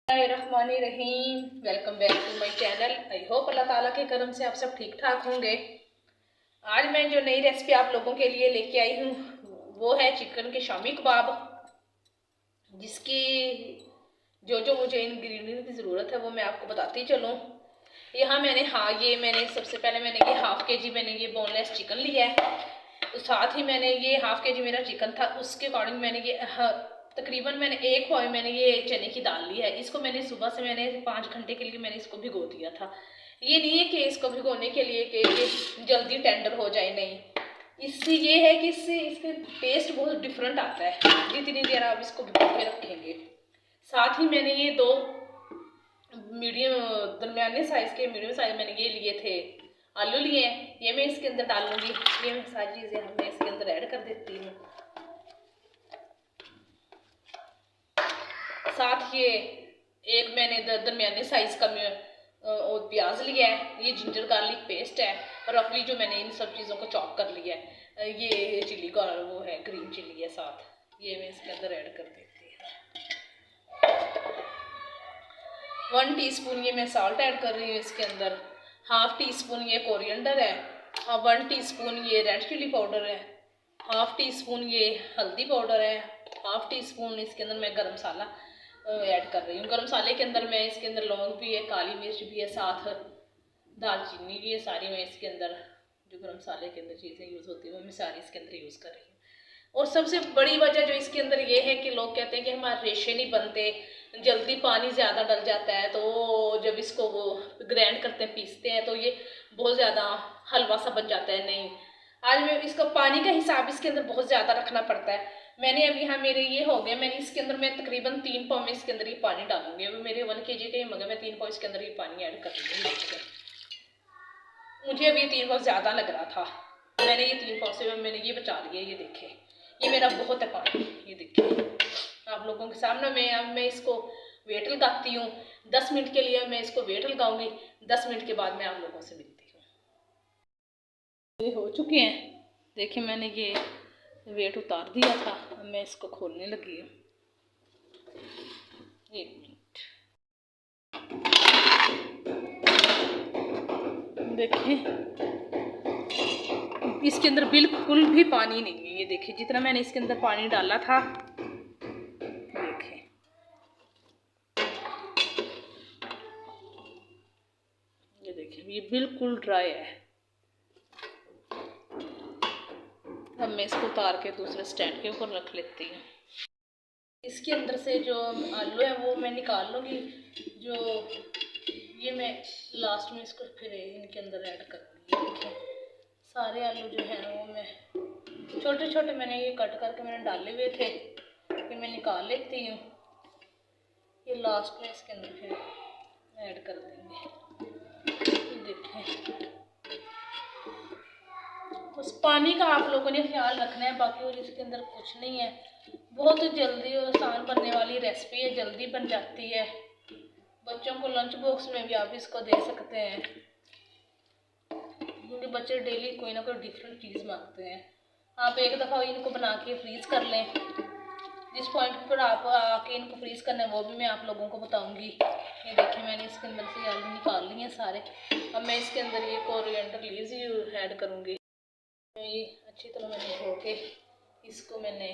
Rahim, welcome back to my channel. I hope अल्लाह ताला के करम से आप सब ठीक ठाक होंगे। आज मैं जो नई रेसिपी आप लोगों के लिए लेके आई हूँ वो है चिकन के शामी कबाब, जिसकी जो मुझे इंग्रेडिएंट की ज़रूरत है वो मैं आपको बताती चलूँ। यहाँ मैंने सबसे पहले मैंने ये हाफ़ के जी मैंने ये बोनलेस चिकन लिया है। तो साथ ही मैंने ये हाफ़ के जी मेरा चिकन था, उसके अकॉर्डिंग मैंने ये तकरीबन मैंने एक पाव मैंने ये चने की दाल ली है। इसको मैंने सुबह से मैंने 5 घंटे के लिए मैंने इसको भिगो दिया था। ये नहीं है कि इसको भिगोने के लिए कि ये जल्दी टेंडर हो जाए, नहीं। इससे ये है कि इससे इसके टेस्ट बहुत डिफरेंट आता है जितनी देर आप इसको भिगो के रखेंगे। साथ ही मैंने ये दो दरमियाने साइज़ के मीडियम साइज़ मैंने ये लिए थे आलू लिए हैं। ये मैं इसके अंदर डालूंगी। ये मैं सारी चीज़ें मैं इसके अंदर ऐड कर देती हूँ। साथ ये एक मैंने दरमियाने साइज़ का प्याज लिया है। ये जिंजर गार्लिक पेस्ट है, रफली जो मैंने इन सब चीज़ों को चॉप कर लिया है। ये चिली का वो है, ग्रीन चिली है। साथ ये मैं इसके अंदर ऐड कर देती हूँ। 1 टीस्पून ये मैं साल्ट ऐड कर रही हूँ इसके अंदर। हाफ़ टी स्पून ये कोरिएंडर है, 1 टीस्पून ये रेड चिली पाउडर है, हाफ़ टी स्पून ये हल्दी पाउडर है, हाफ़ टी स्पून इसके अंदर मैं गरम मसाला ऐड कर रही हूँ। गरम मसाले के अंदर मैं इसके अंदर लौंग भी है, काली मिर्च भी है, साथ दालचीनी भी है। सारी मैं इसके अंदर जो गरम मसाले के अंदर चीज़ें यूज़ होती है वो मैं सारी इसके अंदर यूज़ कर रही हूँ। और सबसे बड़ी वजह जो इसके अंदर ये है कि लोग कहते हैं कि हमारे रेशे नहीं बनते, जल्दी पानी ज़्यादा डल जाता है, तो जब इसको वो ग्राइंड करते हैं, पीसते हैं, तो ये बहुत ज़्यादा हलवा सा बन जाता है। नहीं, आज मैं इसका पानी का हिसाब इसके अंदर बहुत ज़्यादा रखना पड़ता है। मैंने अब यहाँ मेरे ये हो गया, मैंने इसके अंदर मैं तकरीबन 3 पाव में इसके अंदर ये पानी डालूंगी। अभी मेरे 1 kg के मगर मैं 3 पाव इसके अंदर ये पानी ऐड कर दूँगी। मुझे अब ये 3 पाव ज़्यादा लग रहा था, मैंने ये 3 पाव से मैंने ये बचा लिया। ये देखे, ये मेरा बहुत है पानी। ये देखिए आप लोगों के सामने मैं इसको वेट लगाती हूँ 10 मिनट के लिए। मैं इसको वेट लगाऊंगी, 10 मिनट के बाद मैं आप लोगों से मिलती हूँ। ये हो चुके हैं, देखिए मैंने ये वेट उतार दिया था। अब मैं इसको खोलने लगी हूँ। 1 मिनट, देखिए इसके अंदर बिल्कुल भी पानी नहीं है। ये देखिए जितना मैंने इसके अंदर पानी डाला था, देखिए ये देखिए ये बिल्कुल ड्राई है। अब मैं इसको उतार के दूसरे स्टैंड के ऊपर रख लेती हूँ। इसके अंदर से जो आलू है वो मैं निकाल लूँगी। जो ये मैं लास्ट में इसको फिर इनके अंदर ऐड करूँगी। देखिए सारे आलू जो हैं वो मैं छोटे छोटे मैंने ये कट करके मैंने डाले हुए थे, फिर मैं निकाल लेती हूँ। ये लास्ट में इसके अंदर फिर ऐड कर देंगे। देखिए उस पानी का आप लोगों ने ख्याल रखना है, बाकी और इसके अंदर कुछ नहीं है। बहुत जल्दी और आसान बनने वाली रेसिपी है, जल्दी बन जाती है। बच्चों को लंच बॉक्स में भी आप इसको दे सकते हैं, क्योंकि बच्चे डेली कोई ना कोई डिफरेंट चीज़ मांगते हैं। आप एक दफ़ा इनको बना के फ्रीज़ कर लें। जिस पॉइंट पर आप आके इनको फ्रीज़ करना है वो भी मैं आप लोगों को बताऊंगी। ये देखिए मैंने इसके अंदर से आलू निकाल लिए हैं सारे। अब मैं इसके अंदर ये कोरिएंडर लीव्स ही ऐड करूँगी। ये अच्छी तरह मैंने धो के इसको मैंने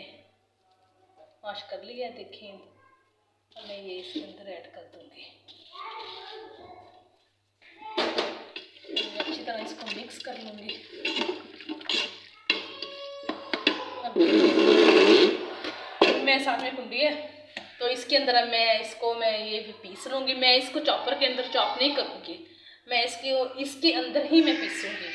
वॉश कर लिया है। देखिए अब मैं ये इसके अंदर ऐड कर दूँगी। अच्छी तरह इसको मिक्स कर लूँगी। अब मैं साथ में कुंडी है तो इसके अंदर अब मैं ये पीस लूँगी। मैं इसको चॉपर के अंदर चॉप नहीं करूँगी, मैं इसके अंदर ही मैं पीसूँगी।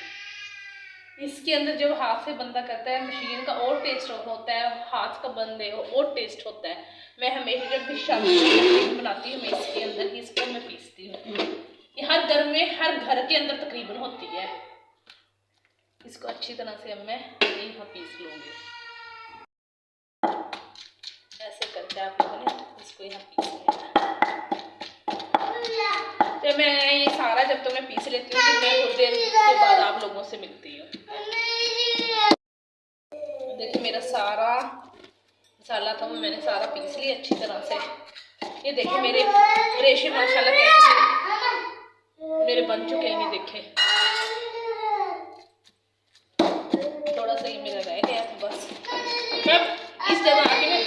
इसके अंदर जब हाथ से बंदा करता है मशीन का और टेस्ट होता है, हाथ का बंदे और टेस्ट होता है। मैं हमेशा जब भी शादी बनाती हूँ मैं इसके अंदर ही इसको मैं पीसती हूँ। ये हर घर में हर घर के अंदर तकरीबन होती है। इसको अच्छी तरह से अब मैं यहाँ पीस लूँगी। ऐसे करके आप लोगों ने इसको यहाँ पीस लेना। तो मैं ये सारा जब तक मैं पीस लेती हूँ तो मैं कुछ देर के बाद आप लोगों से मिलती हूँ। देखिए मेरा सारा मसाला था वो मैंने सारा पीस लिया अच्छी तरह से। ये देखिए देखिए मेरे रेशे माशाल्लाह कैसे मेरे बन चुके हैं, ये देखे। थोड़ा सा ये मेरा रह गया तो बस अब इस जगह आके मैं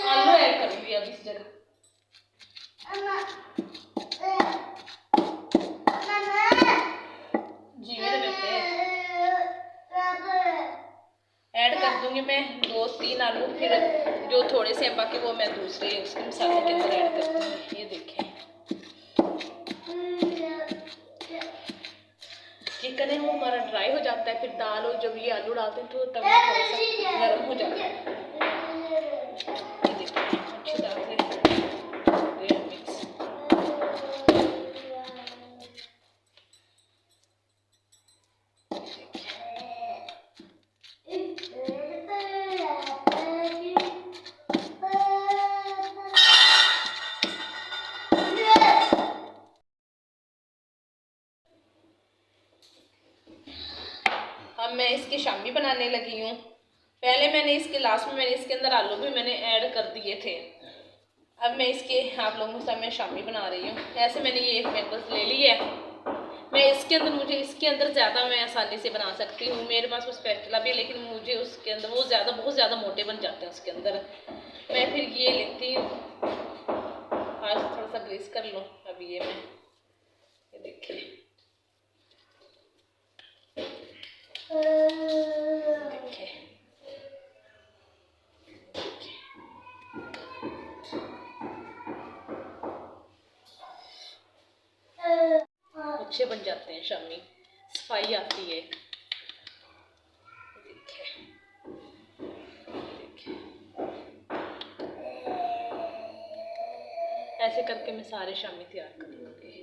आलू ऐड करूँगी। अब इस जगह जी मेरे बेटे ऐड कर दूंगी मैं 2-3 आलू, फिर जो थोड़े से हैं बाकी वो मैं दूसरे उसके मसाले के अंदर ऐड कर दूंगी। ये देखें चिकन है वो हमारा ड्राई हो जाता है, फिर दाल और जब ये आलू डालते हैं तो तब थोड़ा सा गर्म हो जाता है। ये देखिए अच्छी तरह से मिक्स। अब मैं इसकी शामी बनाने लगी हूँ। पहले मैंने इसके लास्ट में मैंने इसके अंदर आलू भी मैंने ऐड कर दिए थे। अब मैं इसके आप लोगों के साथ मैं शामी बना रही हूँ। ऐसे मैंने ये एक मैंगोस ले ली है। मैं इसके अंदर मुझे इसके अंदर ज़्यादा मैं आसानी से बना सकती हूँ। मेरे पास वो स्पैचुला भी है, लेकिन मुझे उसके अंदर वो बहुत ज़्यादा मोटे बन जाते हैं उसके अंदर। मैं फिर ये लेती हूँ, आज थोड़ा सा ग्रीस कर लूँ। अब ये मैं ये देखिए अच्छे बन जाते हैं शामी, सफाई आती है। ऐसे करके मैं सारे शामी तैयार कर लूँगी।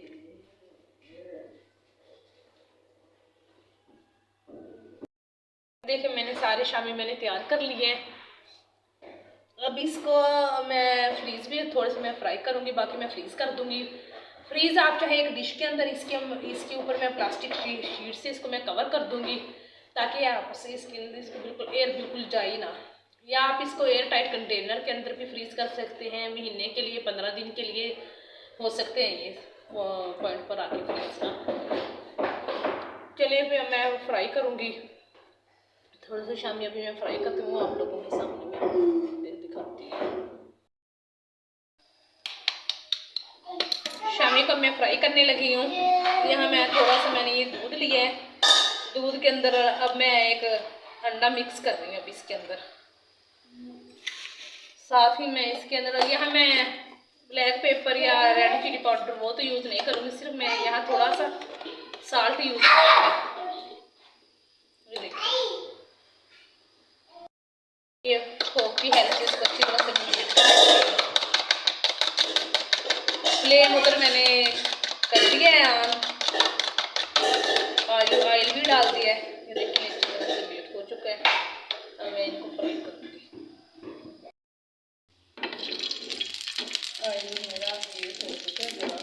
देखिए मैंने सारे शामी मैंने तैयार कर लिए हैं। अब इसको मैं फ्रीज़ भी थोड़े से मैं फ्राई करूँगी, बाकी मैं फ्रीज़ कर दूँगी। फ्रीज़ आप चाहे एक डिश के अंदर इसके ऊपर मैं प्लास्टिक शीट से इसको मैं कवर कर दूँगी, ताकि आप इसके अंदर इसको बिल्कुल एयर बिल्कुल जाए ना। या आप इसको एयर टाइट कंटेनर के अंदर भी फ्रीज़ कर सकते हैं, महीने के लिए 15 दिन के लिए हो सकते हैं ये पॉइंट पर आके फ्रीज ना। चलिए फिर मैं फ्राई करूँगी थोड़ा सा शामी। अभी मैं फ्राई करती हूँ, आप लोगों के सामने मैं दिखाती हूँ। शामी को मैं फ्राई करने लगी हूँ। यहाँ मैं थोड़ा सा मैंने ये दूध लिया है, दूध के अंदर अब मैं एक अंडा मिक्स कर रही हूँ। अब इसके अंदर साथ ही मैं इसके अंदर यहाँ मैं ब्लैक पेपर या रेड चिली पाउडर वो तो यूज़ नहीं करूँगी, सिर्फ मैं यहाँ थोड़ा सा साल्ट यूज़ करूँगी। ये देखिए ये फोक की हेल्प से इसको अच्छी तरह से फ्लेम उधर मैंने कर दिया है, ऑयल भी डाल दिया है। ये देखिए अच्छी तरह से बीट हो चुका है। अब मैं इनको फ्राई करूँगी। ऑयल मेरा बीट हो चुका है पूरा,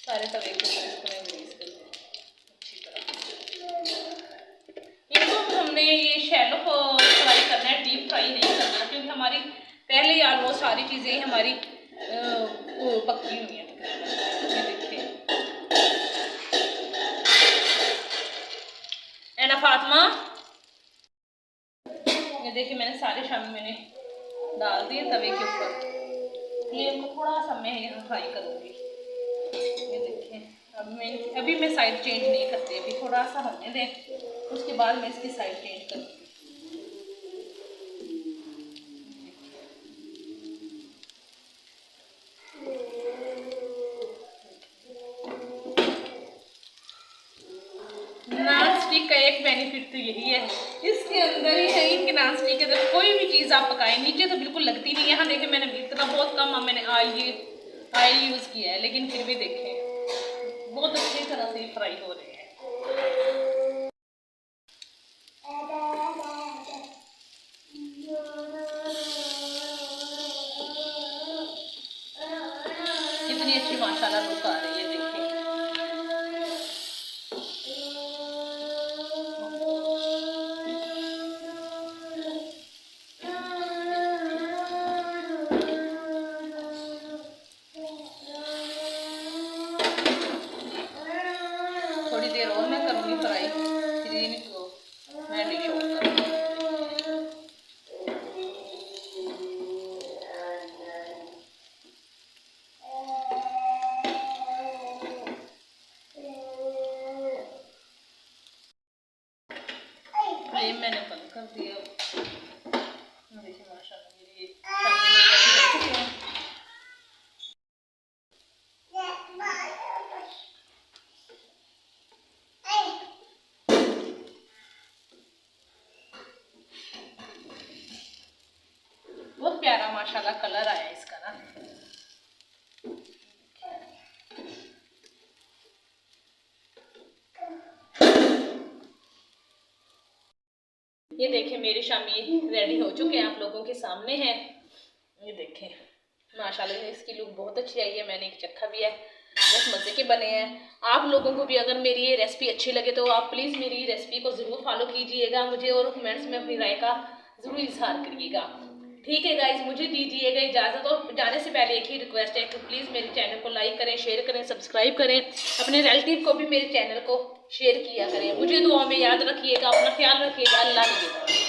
सारे तवे को इसको मैं ग्रीस कर दूँ अच्छी तरह। इनको हमने ये शैलो फ्राई करना है, डीप फ्राई नहीं करना, क्योंकि हमारी पहले ही ऑलमोस्ट सारी चीज़ें हमारी पकी हुई हैं। ये देखिए एना फातिमा, ये देखिए मैंने सारे शामी मैंने डाल दिए तवे के ऊपर। ये इनको थोड़ा सा मैं यहाँ फ्राई करूँगी। ये देखिए अभी मैं साइड चेंज नहीं करती, अभी थोड़ा सा होने दें, उसके बाद मैं इसकी साइड चेंज करूँगी। नॉन स्टिक का एक बेनिफिट तो यही है, इसके अंदर ही है, इनके नॉन स्टिक के अंदर कोई भी चीज़ आप पकाएं नीचे तो बिल्कुल लगती नहीं है। यहाँ देखिए मैंने इतना बहुत कम मैंने ऑयल यूज़ किया है, लेकिन फिर भी देखें बहुत अच्छी तरह से फ्राई हो रहे हैं। कितनी अच्छी माशाल्लाह लुक आ रही है देखिए। माशाल्लाह कलर आया इसका ना। ये देखें मेरे शामी रेडी हो चुके हैं, आप लोगों के सामने हैं। ये देखें माशाल्लाह इसकी लुक बहुत अच्छी आई है। मैंने एक चखा भी है, बहुत मज़े के बने हैं। आप लोगों को भी अगर मेरी ये रेसिपी अच्छी लगे तो आप प्लीज़ मेरी रेसिपी को ज़रूर फॉलो कीजिएगा मुझे, और कमेंट्स में अपनी राय का ज़रूर इजहार करिएगा। ठीक है गाइज, मुझे दीजिएगा इजाज़त, और जाने से पहले एक ही रिक्वेस्ट है कि प्लीज़ मेरे चैनल को लाइक करें, शेयर करें, सब्सक्राइब करें। अपने रिलेटिव को भी मेरे चैनल को शेयर किया करें। मुझे दुआ में याद रखिएगा, अपना ख्याल रखिएगा। अल्लाह ने